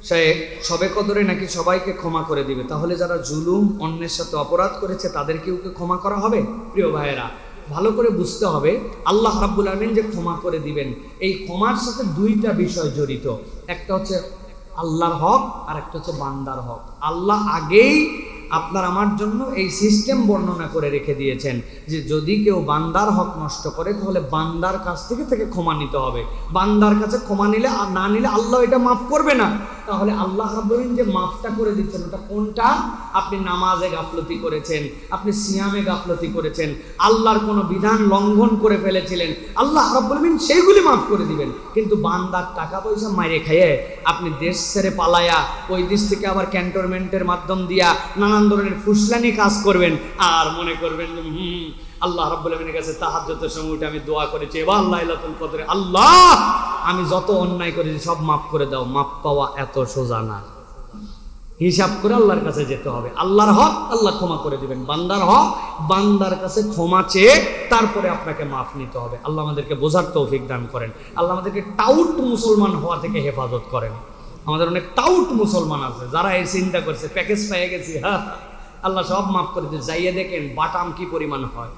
সে সবে কদরে নাকি সবাইকে ক্ষমা করে দিবে। তাহলে যারা জুলুম অন্যের সাথে অপরাধ করেছে তাদেরকেও কি ক্ষমা করা হবে? প্রিয় ভাইয়েরা, ভালো করে বুঝতে হবে আল্লাহ রাব্বুল আলামিন যে ক্ষমা করে দিবেন, এই ক্ষমার সাথে দুইটা বিষয় জড়িত। একটা হচ্ছে আল্লাহর হক আর একটা হচ্ছে বান্দার হক। আল্লাহ আগেই আপনার আমার জন্য এই সিস্টেম বর্ণনা করে রেখে দিয়েছেন যে যদি কেউ বান্দার হক নষ্ট করে তাহলে বান্দার কাছ থেকে তাকে ক্ষমা নিতে হবে। বান্দার কাছে ক্ষমা নিলে আর না নিলে আল্লাহ এটা মাফ করবে না। তাহলে আল্লাহ রাব্বুল আলামিন যে মাফটা করে দিচ্ছেন ওটা কোনটা? আপনি নামাজে গাফলতি করেছেন, আপনি সিয়ামে গাফলতি করেছেন, আল্লাহর কোনো বিধান লঙ্ঘন করে ফেলেছিলেন, আল্লাহ রাব্বুল আলামিন সেইগুলি মাফ করে দিবেন। কিন্তু বান্দার টাকা পয়সা মাইরে খাইয়ে আপনি দেশ ছেড়ে পালায়া ওই দেশ থেকে আবার ক্যান্টনমেন্টের মাধ্যম দিয়া নানান ধরনের ফুসলানি কাজ করবেন আর মনে করবেন আল্লাহ রাব্বুল আলামিনের কাছে তাহাজ্জুদের সময় উঠে আমি দোয়া করেছি, এবার লাইলাতুল কদরে আল্লাহ আমি যত অন্যায় করেছি সব মাফ করে দাও। মাফ পাওয়া এত সোজা না, হিসাব করে আল্লাহর কাছে যেতে হবে। আল্লাহর হক আল্লাহ ক্ষমা করে দিবেন, বান্দার হক বান্দার কাছে ক্ষমা চেয়ে তারপরে আপনাকে মাফ নিতে হবে। আল্লাহ আমাদেরকে বোঝার তৌফিক দান করেন। আল্লাহ আমাদেরকে টাউট মুসলমান হওয়া থেকে হেফাজত করেন। আমাদের অনেক টাউট মুসলমান আছে যারা এই চিন্তা করছে প্যাকেজ পেয়ে গেছি, হ্যাঁ আল্লাহ সব মাফ করে দিয়ে যাইয়ে দেখেন বাটাম কি পরিমাণ হয়।